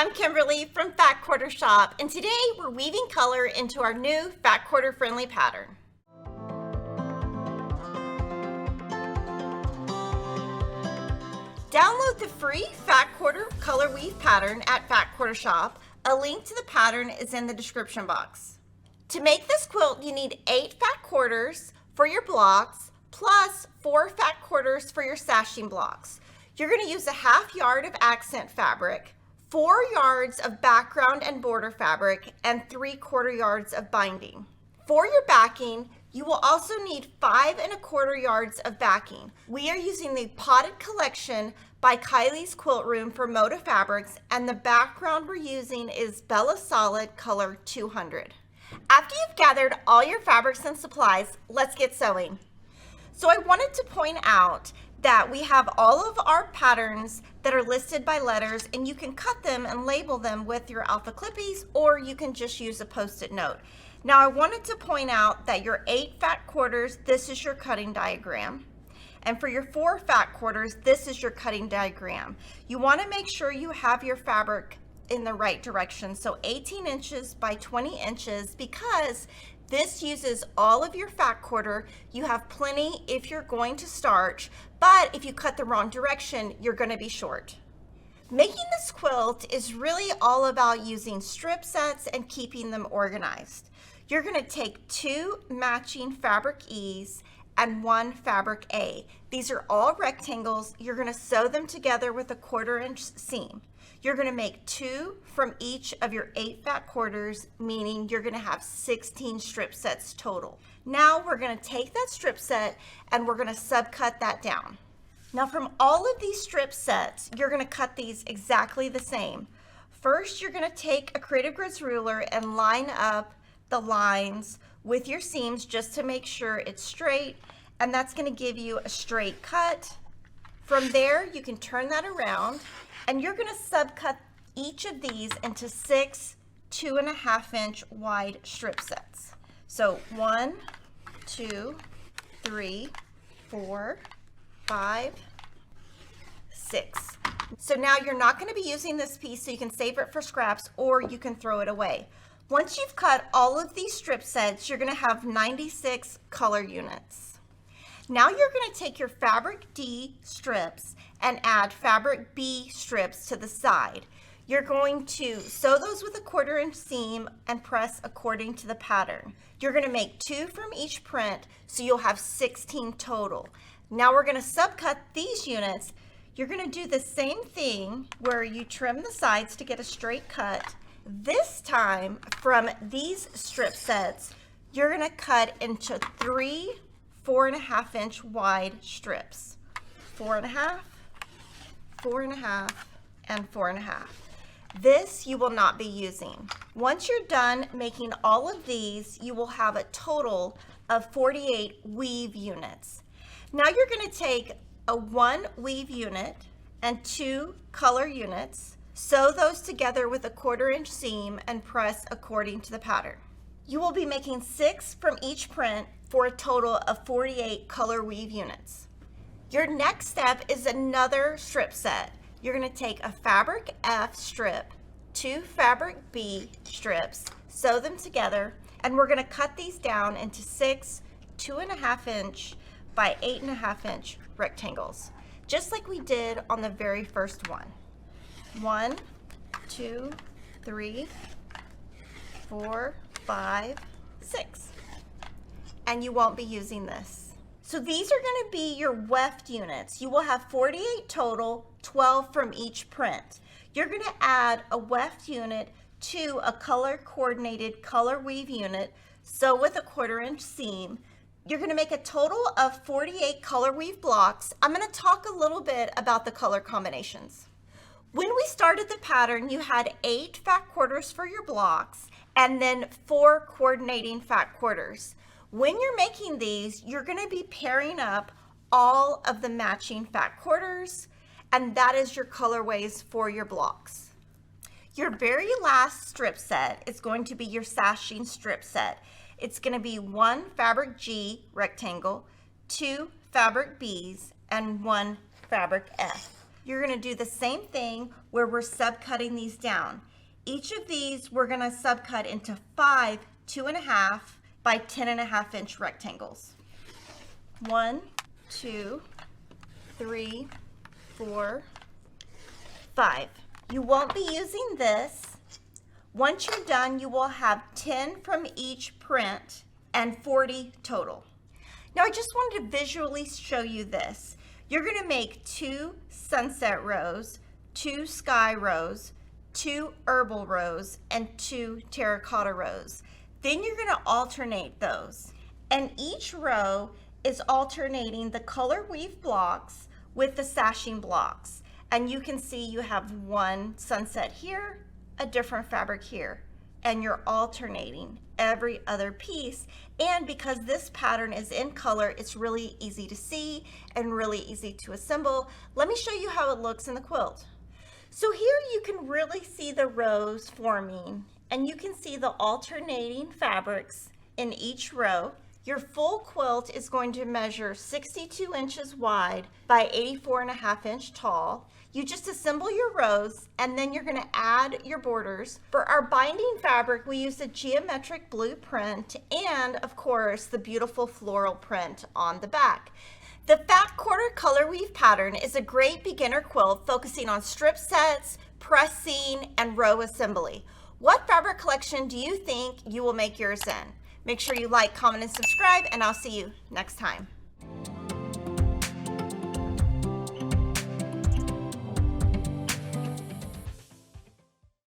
I'm Kimberly from Fat Quarter Shop, and today we're weaving color into our new Fat Quarter friendly pattern. Download the free Fat Quarter color weave pattern at Fat Quarter Shop. A link to the pattern is in the description box. To make this quilt, you need 8 fat quarters for your blocks, plus 4 fat quarters for your sashing blocks. You're going to use a ½ yard of accent fabric, 4 yards of background and border fabric, and 3/4 yards of binding. For your backing, you will also need 5 1/4 yards of backing. We are using the Potted Collection by Kylie's Quilt Room for Moda fabrics, and the background we're using is Bella Solid color 200. After you've gathered all your fabrics and supplies, let's get sewing. So I wanted to point out that we have all of our patterns that are listed by letters, and you can cut them and label them with your alpha clippies, or you can just use a post-it note. Now I wanted to point out that your 8 fat quarters, this is your cutting diagram. And for your 4 fat quarters, this is your cutting diagram. You want to make sure you have your fabric in the right direction. So 18 inches by 20 inches, because this uses all of your fat quarter. You have plenty if you're going to starch, but if you cut the wrong direction, you're going to be short. Making this quilt is really all about using strip sets and keeping them organized. You're going to take 2 matching fabric E's and 1 fabric A. These are all rectangles. You're going to sew them together with a 1/4 inch seam. You're going to make 2 from each of your 8 fat quarters, meaning you're going to have 16 strip sets total. Now we're going to take that strip set and we're going to subcut that down. Now from all of these strip sets, you're going to cut these exactly the same. First, you're going to take a Creative Grids ruler and line up the lines with your seams just to make sure it's straight, and that's going to give you a straight cut. From there, you can turn that around, and you're going to subcut each of these into 6 2.5 inch wide strip sets. So 1, 2, 3, 4, 5, 6. So now you're not going to be using this piece, so you can save it for scraps or you can throw it away. Once you've cut all of these strip sets, you're going to have 96 color units. Now you're going to take your fabric D strips and add fabric B strips to the side. You're going to sew those with a 1/4 inch seam and press according to the pattern. You're going to make 2 from each print, so you'll have 16 total. Now we're going to subcut these units. You're going to do the same thing where you trim the sides to get a straight cut. This time, from these strip sets, you're going to cut into 3 4.5 inch wide strips. 4.5, 4.5, and 4.5. This you will not be using. Once you're done making all of these, you will have a total of 48 weave units. Now you're going to take a 1 weave unit and 2 color units, sew those together with a 1/4 inch seam, and press according to the pattern. You will be making 6 from each print for a total of 48 color weave units. Your next step is another strip set. You're going to take a fabric F strip, 2 fabric B strips, sew them together, and we're going to cut these down into 6 2.5 inch by 8.5 inch rectangles, just like we did on the very first one. 1, 2, 3, 4, 5, 6. And you won't be using this. So these are going to be your weft units. You will have 48 total, 12 from each print. You're going to add a weft unit to a color coordinated color weave unit, sew with a 1/4 inch seam. You're going to make a total of 48 color weave blocks. I'm going to talk a little bit about the color combinations. When we started the pattern, you had 8 fat quarters for your blocks and then 4 coordinating fat quarters. When you're making these, you're going to be pairing up all of the matching fat quarters, and that is your colorways for your blocks. Your very last strip set is going to be your sashing strip set. It's going to be 1 fabric G rectangle, 2 fabric B's, and 1 fabric F. you're gonna do the same thing where we're subcutting these down. Each of these we're gonna subcut into 5 2.5 by 10.5 inch rectangles. 1, 2, 3, 4, 5. You won't be using this. Once you're done, you will have 10 from each print and 40 total. Now I just wanted to visually show you this. You're gonna make 2 sunset rows, 2 sky rows, 2 herbal rows, and 2 terracotta rows. Then you're gonna alternate those. And each row is alternating the color weave blocks with the sashing blocks. And you can see you have one sunset here, a different fabric here, and you're alternating every other piece. And because this pattern is in color, it's really easy to see and really easy to assemble. Let me show you how it looks in the quilt. So here you can really see the rows forming, and you can see the alternating fabrics in each row. Your full quilt is going to measure 62 inches wide by 84.5 inch tall. You just assemble your rows, and then you're going to add your borders. For our binding fabric, we use a geometric blue print and, of course, the beautiful floral print on the back. The fat quarter color weave pattern is a great beginner quilt focusing on strip sets, pressing, and row assembly. What fabric collection do you think you will make yours in? Make sure you like, comment, and subscribe, and I'll see you next time.